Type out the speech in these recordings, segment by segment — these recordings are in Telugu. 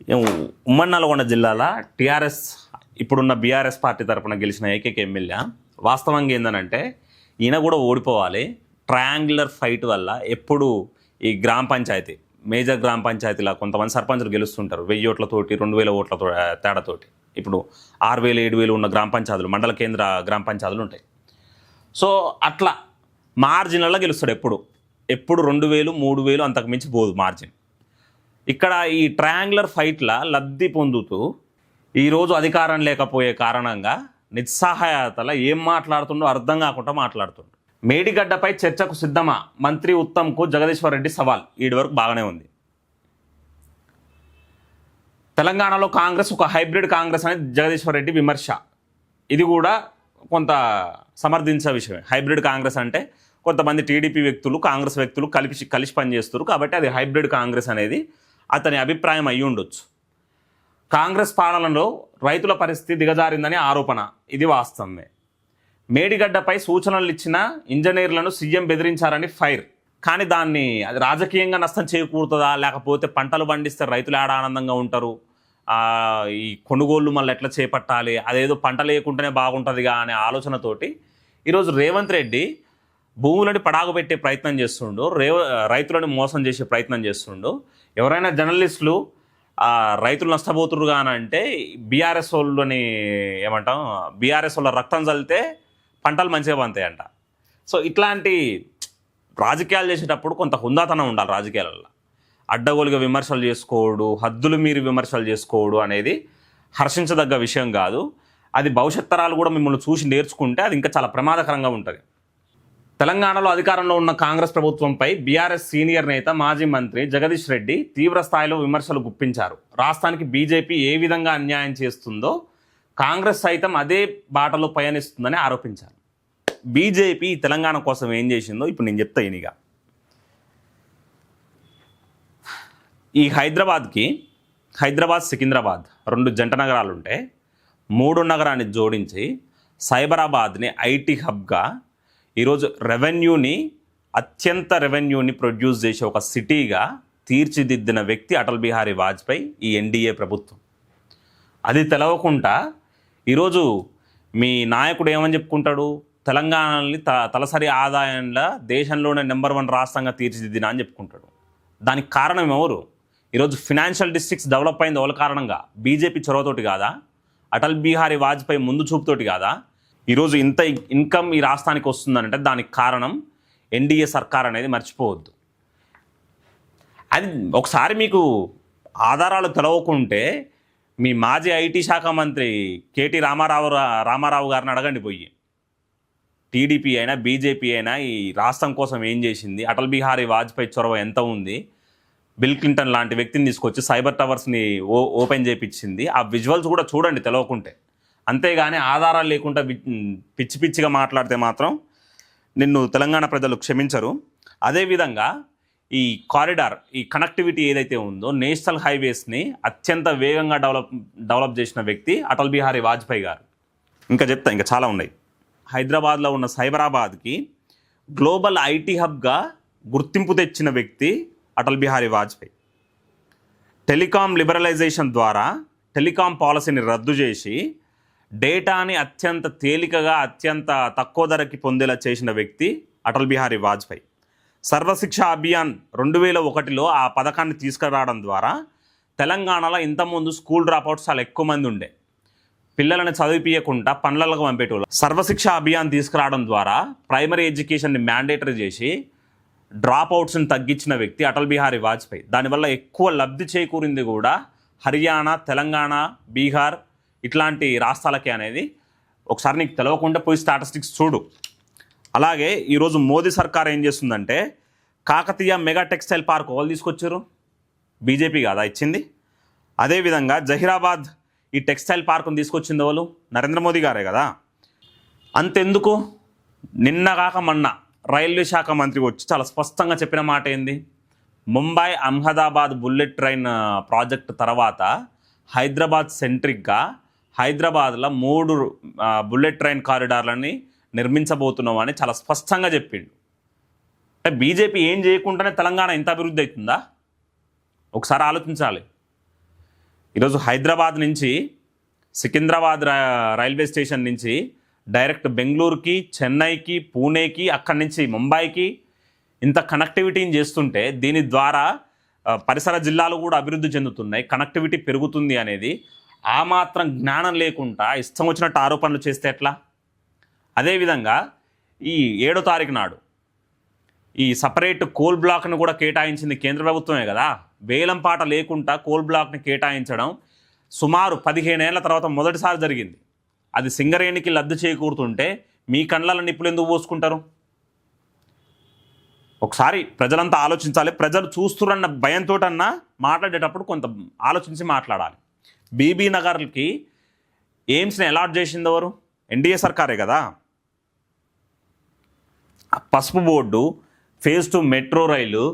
ఉమ్మడి నల్గొండ జిల్లాలో టీఆర్ఎస్ ఇప్పుడున్న బీఆర్ఎస్ పార్టీ తరఫున గెలిచిన ఏకైక ఎమ్మెల్యే వాస్తవంగా ఏంటంటే ఈయన కూడా ఓడిపోవాలి. ట్రయాంగులర్ ఫైట్ వల్ల ఎప్పుడు ఈ గ్రామ పంచాయతీ మేజర్ గ్రామ పంచాయతీలా కొంతమంది సర్పంచులు గెలుస్తుంటారు 1000 ఓట్లతోటి 2000 ఓట్ల తేడాతోటి. ఇప్పుడు 6000 7000 ఉన్న గ్రామ పంచాయతీలు మండల కేంద్ర గ్రామ పంచాయతీలు ఉంటాయి. సో అట్లా మార్జిన్లలో గెలుస్తాడు. ఎప్పుడు 2000 3000 అంతకు మించి పోదు మార్జిన్. ఇక్కడ ఈ ట్రయాంగులర్ ఫైట్ల లబ్ధి పొందుతూ ఈరోజు అధికారం లేకపోయే కారణంగా నిస్సహాయతల ఏం మాట్లాడుతుండో అర్థం కాకుండా మాట్లాడుతుండు. మేడిగడ్డపై చర్చకు సిద్ధమా? మంత్రి ఉత్తమ్కు జగదీశ్వర్ రెడ్డి సవాల్. వీడి వరకు బాగానే ఉంది. తెలంగాణలో కాంగ్రెస్ ఒక హైబ్రిడ్ కాంగ్రెస్ అనేది జగదీశ్వర్ రెడ్డి విమర్శ. ఇది కూడా కొంత సమర్థించే విషయమే. హైబ్రిడ్ కాంగ్రెస్ అంటే కొంతమంది టీడీపీ వ్యక్తులు కాంగ్రెస్ వ్యక్తులు కలిసి పనిచేస్తారు కాబట్టి అది హైబ్రిడ్ కాంగ్రెస్ అనేది అతని అభిప్రాయం అయ్యి ఉండొచ్చు. కాంగ్రెస్ పాలనలో రైతుల పరిస్థితి దిగజారిందని ఆరోపణ. ఇది వాస్తవమే. మేడిగడ్డపై సూచనలు ఇచ్చిన ఇంజనీర్లను సీఎం బెదిరించారని ఫైర్. కానీ దాన్ని అది రాజకీయంగా నష్టం చేకూరుతుందా, లేకపోతే పంటలు పండిస్తే రైతులు ఏడ ఆనందంగా ఉంటారు, ఈ కొనుగోళ్లు మళ్ళీ ఎట్లా చేపట్టాలి, అదేదో పంట లేకుంటేనే బాగుంటుందిగా అనే ఆలోచనతోటి ఈరోజు రేవంత్ రెడ్డి భూములని పడాగు పెట్టే ప్రయత్నం చేస్తుండు, రైతులను మోసం చేసే ప్రయత్నం చేస్తుండు. ఎవరైనా జర్నలిస్టులు రైతులు నష్టపోతున్నారు కానంటే బీఆర్ఎస్ వాళ్ళని ఏమంటాం, బీఆర్ఎస్ వాళ్ళ రక్తం చల్లితే పంటలు మంచిగా పంతాయంట. సో ఇట్లాంటి రాజకీయాలు చేసేటప్పుడు కొంత హుందాతనం ఉండాలి. రాజకీయాలలో అడ్డగోలుగా విమర్శలు చేసుకోవడు, హద్దులు మీరి విమర్శలు చేసుకోవడు అనేది హర్షించదగ్గ విషయం కాదు. అది భవిష్యత్ తరాలు కూడా మిమ్మల్ని చూసి నేర్చుకుంటే అది ఇంకా చాలా ప్రమాదకరంగా ఉంటుంది. తెలంగాణలో అధికారంలో ఉన్న కాంగ్రెస్ ప్రభుత్వంపై బీఆర్ఎస్ సీనియర్ నేత మాజీ మంత్రి జగదీష్ రెడ్డి తీవ్ర స్థాయిలో విమర్శలు గుప్పించారు. రాష్ట్రానికి బీజేపీ ఏ విధంగా అన్యాయం చేస్తుందో కాంగ్రెస్ సైతం అదే బాటలో పయనిస్తుందని ఆరోపించారు. బీజేపీ తెలంగాణ కోసం ఏం చేసిందో ఇప్పుడు నేను చెప్తా. ఈయనగా ఈ హైదరాబాద్ సికింద్రాబాద్ 2 జంట నగరాలు ఉంటే 3 నగరాన్ని జోడించి సైబరాబాద్ని ఐటీ హబ్గా ఈరోజు అత్యంత రెవెన్యూని ప్రొడ్యూస్ చేసే ఒక సిటీగా తీర్చిదిద్దిన వ్యక్తి అటల్ బిహారీ వాజ్పేయి, ఈ ఎన్డీఏ ప్రభుత్వం. అది తెలవకుండా ఈరోజు మీ నాయకుడు ఏమని చెప్పుకుంటాడు, తెలంగాణని తలసరి ఆదాయంలో దేశంలోనే నెంబర్ 1 రాష్ట్రంగా తీర్చిదిద్దిన అని చెప్పుకుంటాడు. దానికి కారణం ఎవరు? ఈరోజు ఫినాన్షియల్ డిస్ట్రిక్ట్స్ డెవలప్ అయింది ఎవరి కారణంగా? బీజేపీ చొరవతోటి కాదా? అటల్ బిహారీ వాజ్పేయి ముందు చూపుతోటి కాదా? ఈరోజు ఇంత ఇన్కమ్ ఈ రాష్ట్రానికి వస్తుందంటే దానికి కారణం ఎన్డీఏ సర్కార్ అనేది మర్చిపోవద్దు. అది ఒకసారి మీకు ఆధారాలు తెలవకుంటే మీ మాజీ ఐటీ శాఖ మంత్రి కేటీ రామారావు గారిని అడగండి పోయి. టీడీపీ అయినా బీజేపీ అయినా ఈ రాష్ట్రం కోసం ఏం చేసింది, అటల్ బిహారీ వాజ్పేయి చొరవ ఎంత ఉంది, బిల్ క్లింటన్ లాంటి వ్యక్తిని తీసుకొచ్చి సైబర్ టవర్స్ని ఓపెన్ చేయించింది. ఆ విజువల్స్ కూడా చూడండి తెలవకుంటే. అంతేగాని ఆధారాలు లేకుండా పిచ్చిగా మాట్లాడితే మాత్రం నిన్ను తెలంగాణ ప్రజలు క్షమించరు. అదేవిధంగా ఈ కారిడార్, ఈ కనెక్టివిటీ ఏదైతే ఉందో నేషనల్ హైవేస్ని అత్యంత వేగంగా డెవలప్ చేసిన వ్యక్తి అటల్ బిహారీ వాజ్పేయి గారు. ఇంకా చాలా ఉన్నాయి. హైదరాబాద్లో ఉన్న సైబరాబాద్కి గ్లోబల్ ఐటీ హబ్గా గుర్తింపు తెచ్చిన వ్యక్తి అటల్ బిహారీ వాజ్పేయి. టెలికాం లిబరలైజేషన్ ద్వారా టెలికాం పాలసీని రద్దు చేసి డేటాని అత్యంత తేలికగా అత్యంత తక్కువ ధరకి పొందేలా చేసిన వ్యక్తి అటల్ బిహారీ వాజ్పేయి. సర్వశిక్ష అభియాన్ 2001లో ఆ పథకాన్ని తీసుకురావడం ద్వారా తెలంగాణలో ఇంతకుముందు స్కూల్ డ్రాప్అవుట్స్ చాలా ఎక్కువ మంది ఉండే. పిల్లలను చదివించకుండా పనులకు పంపేటోళ్ళు. సర్వశిక్ష అభియాన్ తీసుకురావడం ద్వారా ప్రైమరీ ఎడ్యుకేషన్ని మ్యాండేటరీ చేసి డ్రాప్అవుట్స్ని తగ్గించిన వ్యక్తి అటల్ బిహారీ వాజ్పేయి. దానివల్ల ఎక్కువ లబ్ధి చేకూరింది కూడా హర్యానా, తెలంగాణ, బీహార్ ఇట్లాంటి రాష్ట్రాలకే అనేది ఒకసారి నీకు తెలవకుండా పోయి స్టాటిస్టిక్స్ చూడు. అలాగే ఈరోజు మోదీ సర్కార్ ఏం చేస్తుందంటే కాకతీయ మెగా టెక్స్టైల్ పార్క్ వాళ్ళు తీసుకొచ్చారు, బీజేపీ కాదా ఇచ్చింది. అదేవిధంగా జహీరాబాద్ ఈ టెక్స్టైల్ పార్క్ను తీసుకొచ్చింది వాళ్ళు నరేంద్ర మోదీ గారే కదా. అంతెందుకు, నిన్న కాక మొన్న రైల్వే శాఖ మంత్రి వచ్చి చాలా స్పష్టంగా చెప్పిన మాట ఏంది, Mumbai Ahmedabad bullet train project తర్వాత హైదరాబాద్ సెంట్రిక్గా హైదరాబాద్లో 3 బుల్లెట్ ట్రైన్ కారిడార్లని నిర్మించబోతున్నాం అని చాలా స్పష్టంగా చెప్పిండు. అంటే బీజేపీ ఏం చేయకుండానే తెలంగాణ ఇంత అభివృద్ధి అవుతుందా? ఒకసారి ఆలోచించాలి. ఈరోజు హైదరాబాద్ నుంచి సికింద్రాబాద్ రైల్వే స్టేషన్ నుంచి డైరెక్ట్ బెంగళూరుకి, చెన్నైకి, పూణేకి, అక్కడి నుంచి ముంబైకి ఇంత కనెక్టివిటీని చేస్తుంటే దీని ద్వారా పరిసర జిల్లాలు కూడా అభివృద్ధి చెందుతున్నాయి, కనెక్టివిటీ పెరుగుతుంది అనేది ఆ మాత్రం జ్ఞానం లేకుండా ఇష్టం వచ్చినట్టు ఆరోపణలు చేస్తే ఎట్లా? అదేవిధంగా ఈ 7వ తారీఖు నాడు ఈ సపరేట్ కోల్ బ్లాక్ను కూడా కేటాయించింది కేంద్ర ప్రభుత్వమే కదా. వేలంపాట లేకుండా కోల్ బ్లాక్ని కేటాయించడం సుమారు 15 ఏళ్ల తర్వాత మొదటిసారి జరిగింది. అది సింగరేణికి లబ్ధి చేకూరుతుంటే మీ కళ్ళ నిప్పులు ఎందుకు పోసుకుంటారు? ఒకసారి ప్రజలంతా ఆలోచించాలి. ప్రజలు చూస్తురన్న భయంతోటన్నా మాట్లాడేటప్పుడు కొంత ఆలోచించి మాట్లాడాలి. బీబీ నగర్కి ఎయిమ్స్ని అలాట్ చేసింది ఎవరు? ఎన్డీఏ సర్కారే కదా. పసుపు బోర్డు, ఫేజ్ 2 మెట్రో రైలు,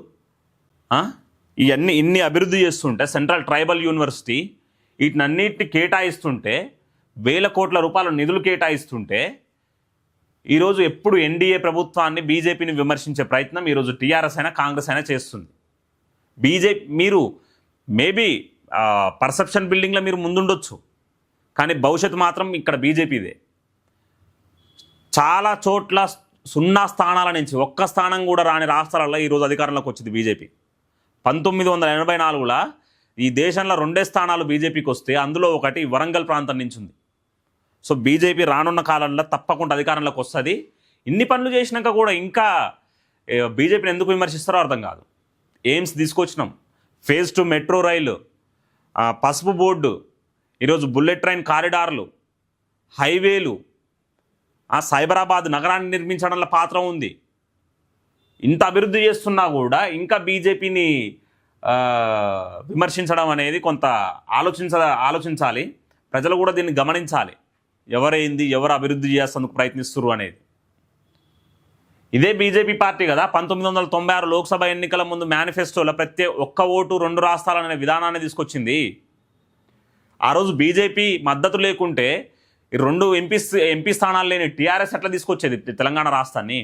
ఇవన్నీ ఇన్ని అభివృద్ధి చేస్తుంటే, సెంట్రల్ ట్రైబల్ యూనివర్సిటీ, వీటినన్నిటిని కేటాయిస్తుంటే, వేల కోట్ల రూపాయల నిధులు కేటాయిస్తుంటే, ఈరోజు ఎప్పుడు ఎన్డీఏ ప్రభుత్వాన్ని, బీజేపీని విమర్శించే ప్రయత్నం ఈరోజు టీఆర్ఎస్ అయినా కాంగ్రెస్ అయినా చేస్తుంది. బీజేపీ మీరు మేబీ పర్సెప్షన్ బిల్డింగ్లో మీరు ముందుండొచ్చు, కానీ భవిష్యత్తు మాత్రం ఇక్కడ బీజేపీదే. చాలా చోట్ల 0 స్థానాల నుంచి ఒక్క స్థానం కూడా రాని రాష్ట్రాలలో ఈరోజు అధికారంలోకి వచ్చింది బీజేపీ. 1984లో ఈ దేశంలో 2 స్థానాలు బీజేపీకి వస్తే అందులో ఒకటి వరంగల్ ప్రాంతం నుంచి ఉంది. సో బీజేపీ రానున్న కాలంలో తప్పకుండా అధికారంలోకి వస్తుంది. ఇన్ని పనులు చేసినాక కూడా ఇంకా బీజేపీని ఎందుకు విమర్శిస్తారో అర్థం కాదు. ఎయిమ్స్ తీసుకొచ్చినాం, ఫేజ్ 2 మెట్రో రైలు, పసుపు బోర్డు, ఈరోజు బుల్లెట్ ట్రైన్ కారిడార్లు, హైవేలు, సైబరాబాద్ నగరాన్ని నిర్మించడంలో పాత్ర ఉంది. ఇంత అభివృద్ధి చేస్తున్నా కూడా ఇంకా బీజేపీని విమర్శించడం అనేది కొంత ఆలోచించాలి. ప్రజలు కూడా దీన్ని గమనించాలి. ఎవరైంది, ఎవరు అభివృద్ధి చేసేందుకు ప్రయత్నిస్తున్నారు అనేది. ఇదే బీజేపీ పార్టీ కదా 1996 లోక్సభ ఎన్నికల ముందు మేనిఫెస్టోలో ఒక్క ఓటు 2 రాష్ట్రాలనే విధానాన్ని తీసుకొచ్చింది. ఆ రోజు బీజేపీ మద్దతు లేకుంటే 2 ఎంపీ స్థానాలు లేని టీఆర్ఎస్ ఎట్లా తీసుకొచ్చేది తెలంగాణ రాష్ట్రాన్ని?